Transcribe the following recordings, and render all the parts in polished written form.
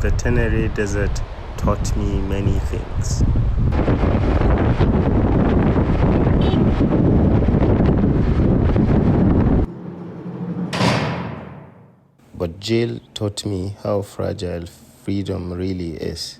The Tenere Desert taught me many things. But jail taught me how fragile freedom really is.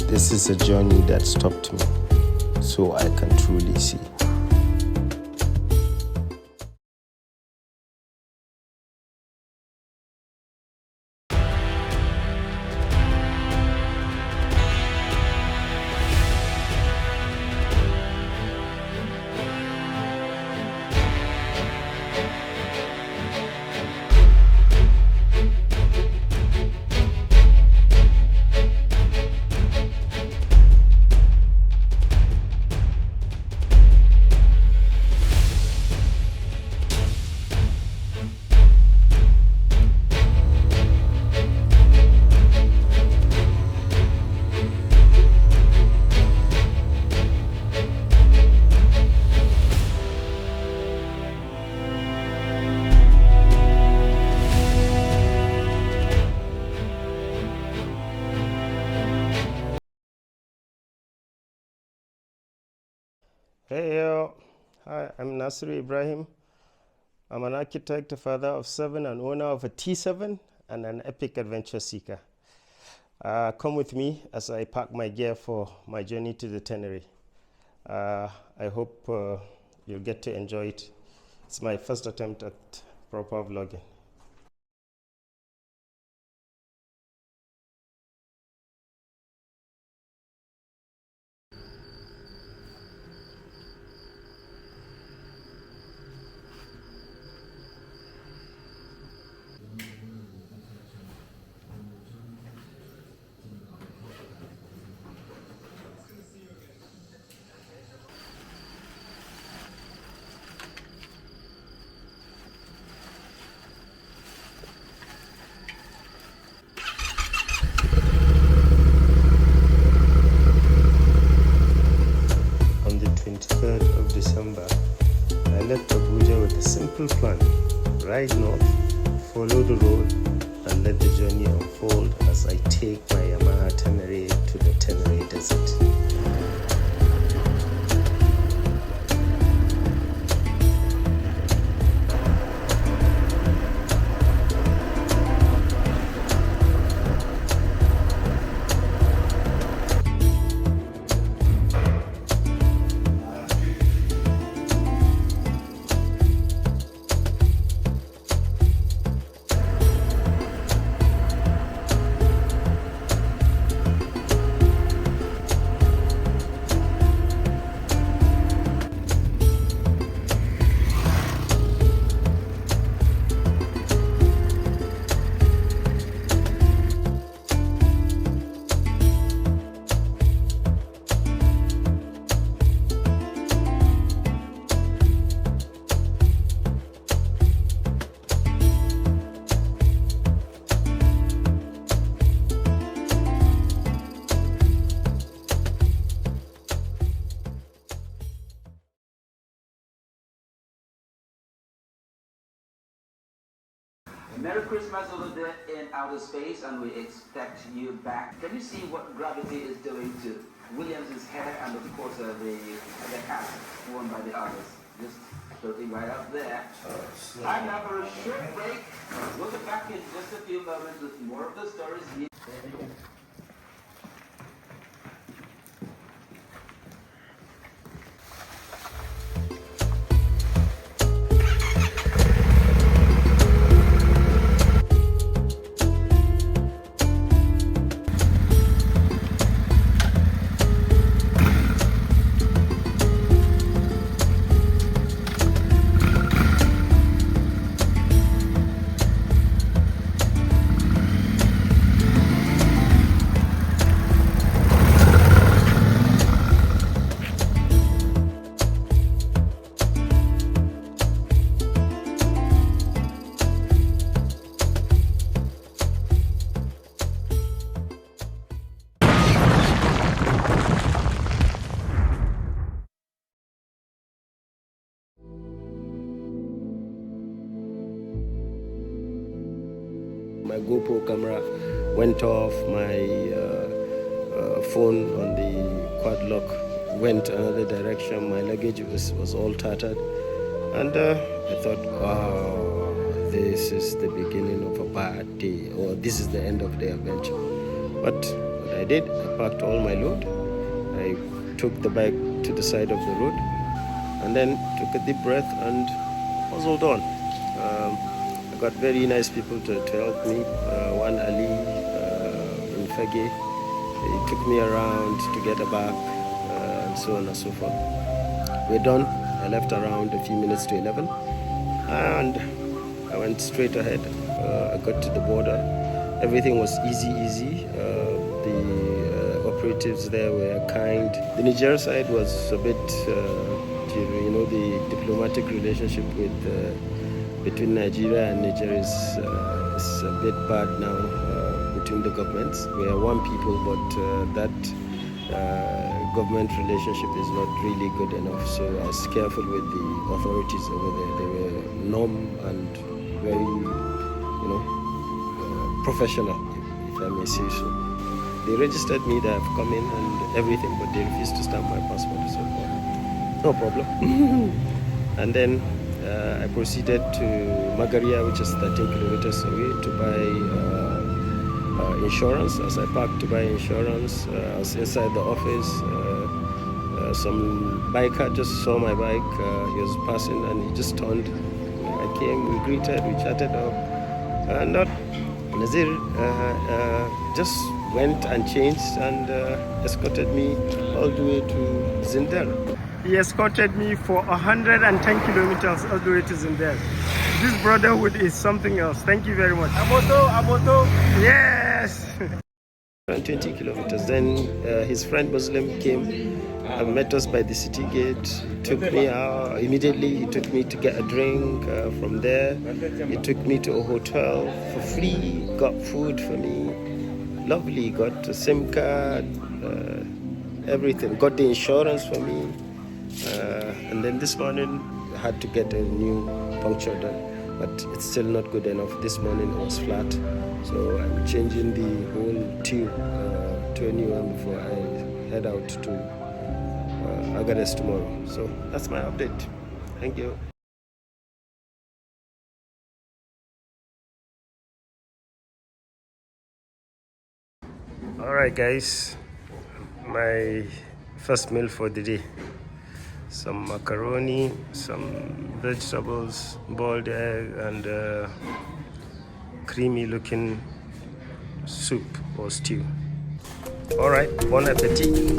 This is a journey that stopped me, so I can truly see. Hey yo, hi, I'm Nasir Ibrahim. I'm an architect, a father of 7, and owner of a T7 and an epic adventure seeker. Come with me as I pack my gear for my journey to the Tenere. I hope you'll get to enjoy it. It's my first attempt at proper vlogging. On the 23rd of December, I left Abuja with a simple plan: ride north, follow the road, and let the journey unfold as I take my Yamaha Tenere to the Tenere Desert. Merry Christmas over there in outer space, and we expect you back. Can you see what gravity is doing to Williams's hair and of course the hat worn by the others? Just floating right up there. I'm now for a short break. We'll be back in just a few moments with more of the stories here. my GoPro camera went off, my phone on the quad lock went another direction, my luggage was all tattered, and I thought, oh, this is the beginning of a bad day, or this is the end of the adventure. But what I did, I packed all my load, I took the bike to the side of the road, and then took a deep breath and hustled on. I got very nice people to help me. One Ali in Fege, he took me around to get a bag, and so on and so forth. We're done. I left around a few minutes to 11, and I went straight ahead. I got to the border. Everything was easy. The operatives there were kind. The Niger side was a bit, the diplomatic relationship between Nigeria and Niger is a bit bad now between the governments. We are one people, but that government relationship is not really good enough. So I was careful with the authorities over there. They were numb and very, professional, if I may say so. They registered me that I've come in and everything, but they refused to stamp my passport. So no problem. And then I proceeded to Magaria, which is 13 kilometers away, to buy insurance. As I parked to buy insurance, I was inside the office. Some biker just saw my bike. He was passing and he just turned. I came, we greeted, we chatted up. Nazir just went and changed and escorted me all the way to Zinder. He escorted me for 110 kilometers all the way to Zinder. This brotherhood is something else. Thank you very much. Amoto. Yes. 20 kilometers. Then his friend Muslim came and met us by the city gate. Took me out immediately. He took me to get a drink. From there, he took me to a hotel for free. Got food for me. Lovely. Got a SIM card. Everything. Got the insurance for me. And then this morning I had to get a new puncture done, but it's still not good enough. This morning it was flat, so I'm changing the whole tube to a new one before I head out to Agadez tomorrow. So that's my update. Thank you. Alright guys, my first meal for the day. Some macaroni, some vegetables, boiled egg, and creamy looking soup or stew. Alright, bon appetit.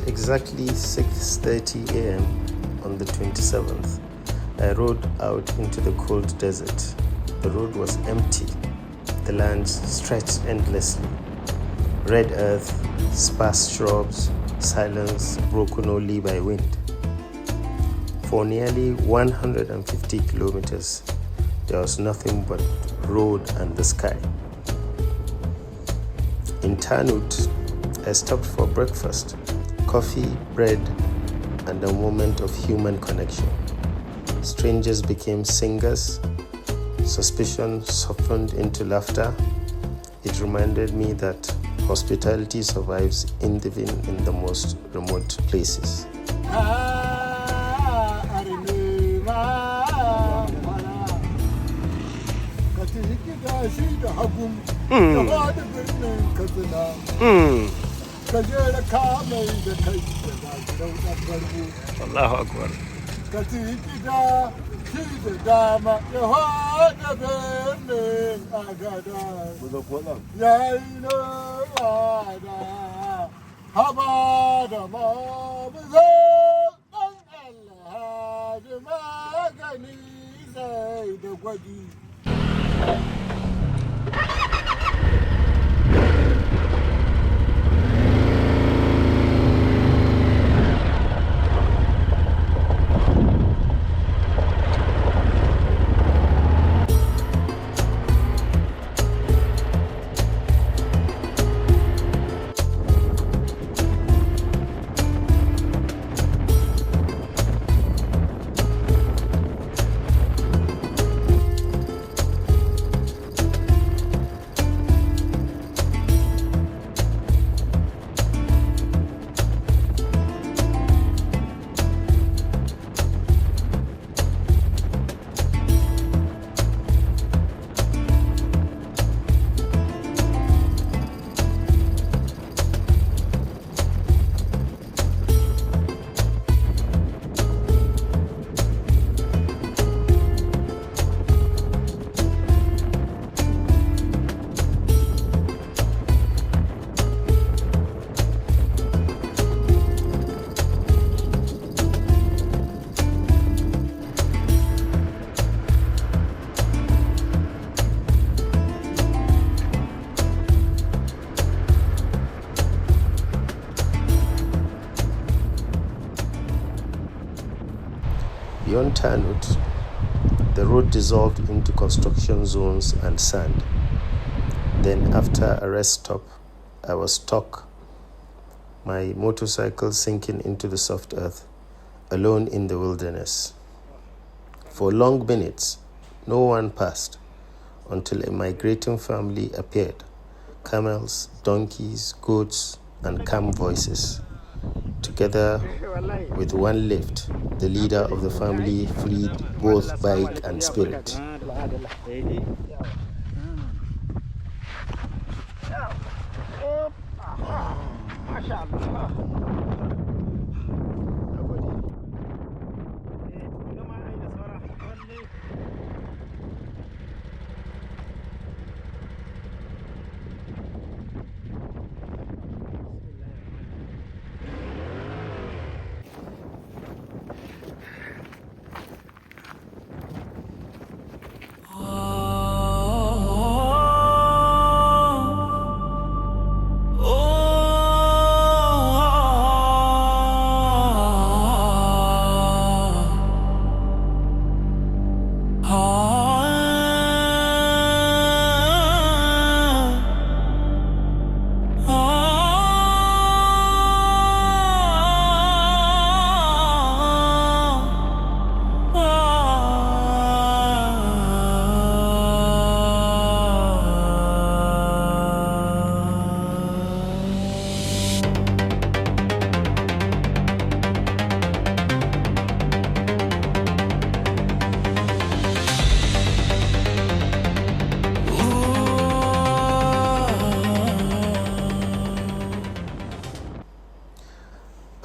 Exactly 6:30 a.m. on the 27th, I rode out into the cold desert. The road was empty. The lands stretched endlessly. Red earth, sparse shrubs, silence broken only by wind. For nearly 150 kilometers, there was nothing but road and the sky. In Tanut, I stopped for breakfast, coffee, bread, and a moment of human connection. Strangers became singers, suspicion softened into laughter. It reminded me that hospitality survives even in the most remote places. Allahu Akbar. Beyond Tanut, the road dissolved into construction zones and sand. Then, after a rest stop, I was stuck, my motorcycle sinking into the soft earth, alone in the wilderness. For long minutes, no one passed until a migrating family appeared. Camels, donkeys, goats, and calm voices. Together with one lift, the leader of the family freed both bike and spirit.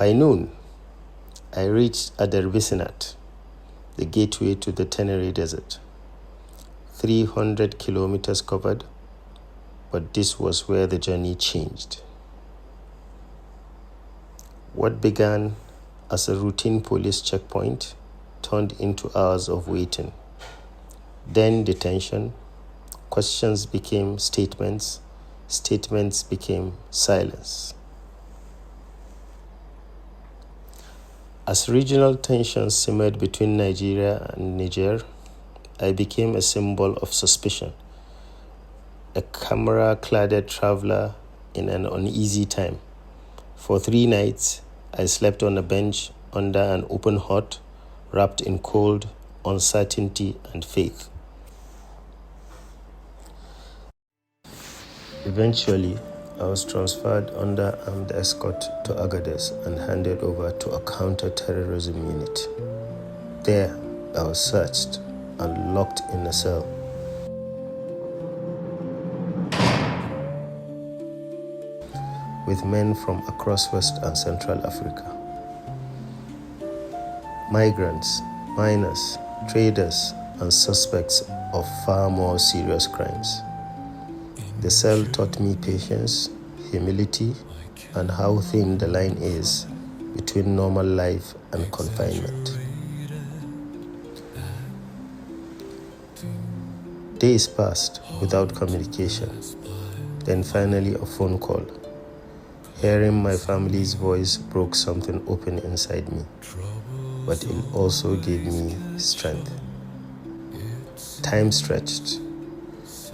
By noon, I reached Aderbisinat, the gateway to the Tenere Desert. 300 kilometers covered, but this was where the journey changed. What began as a routine police checkpoint turned into hours of waiting. Then detention, questions became statements, statements became silence. As regional tensions simmered between Nigeria and Niger, I became a symbol of suspicion, a camera-cladded traveler in an uneasy time. For 3 nights, I slept on a bench under an open hut, wrapped in cold, uncertainty, and faith. Eventually, I was transferred under armed escort to Agadez and handed over to a counter-terrorism unit. There, I was searched and locked in a cell. With men from across West and Central Africa. Migrants, miners, traders, and suspects of far more serious crimes. The cell taught me patience, humility, and how thin the line is between normal life and confinement. Days passed without communication, then finally a phone call. Hearing my family's voice broke something open inside me, but it also gave me strength. Time stretched.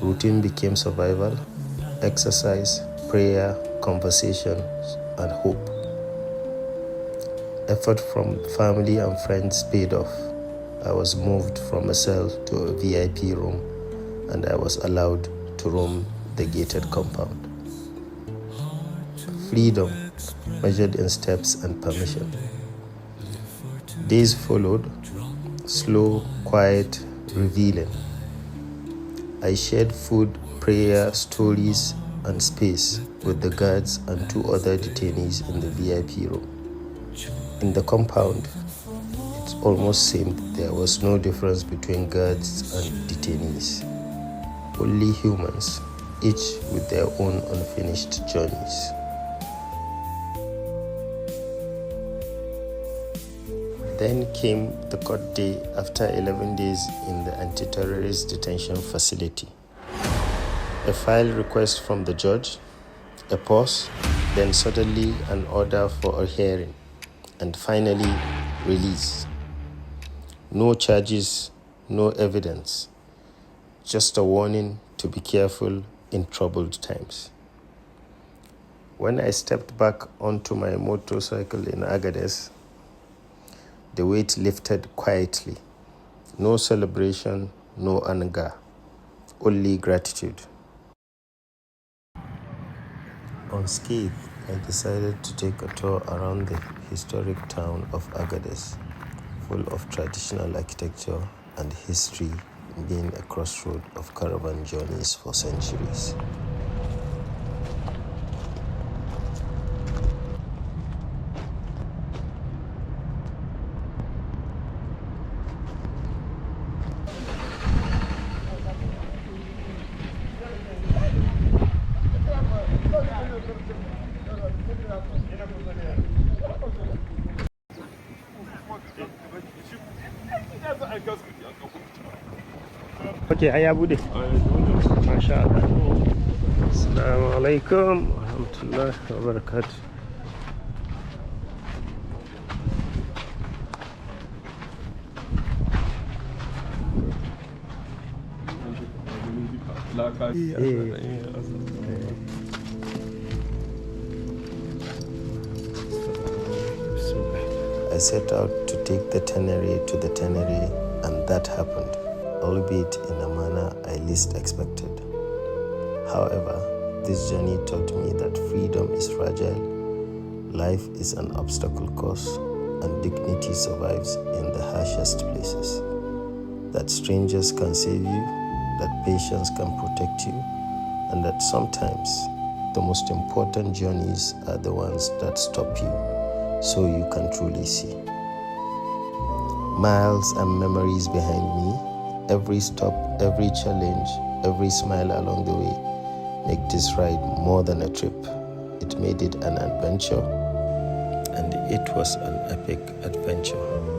Routine became survival, exercise, prayer, conversations, and hope. Effort from family and friends paid off. I was moved from a cell to a VIP room, and I was allowed to roam the gated compound. Freedom measured in steps and permission. Days followed, slow, quiet, revealing. I shared food, prayer, stories, and space with the guards and 2 other detainees in the VIP room. In the compound, it almost seemed there was no difference between guards and detainees. Only humans, each with their own unfinished journeys. Then came the court day after 11 days in the anti-terrorist detention facility. A file request from the judge, a pause, then suddenly an order for a hearing, and finally release. No charges, no evidence, just a warning to be careful in troubled times. When I stepped back onto my motorcycle in Agadez, the weight lifted quietly. No celebration, no anger, only gratitude. Unscathed, I decided to take a tour around the historic town of Agadez, full of traditional architecture and history, being a crossroad of caravan journeys for centuries. Okay, I bude. Masha Allah. Assalamu alaikum wa rahmatullahi wa barakatuh. I set out to take the Tenere to the Tenere, and that happened, albeit in a manner I least expected. However, this journey taught me that freedom is fragile, life is an obstacle course, and dignity survives in the harshest places. That strangers can save you, that patience can protect you, and that sometimes the most important journeys are the ones that stop you so you can truly see. Miles and memories behind me, every stop, every challenge, every smile along the way make this ride more than a trip. It made it an adventure, and it was an epic adventure.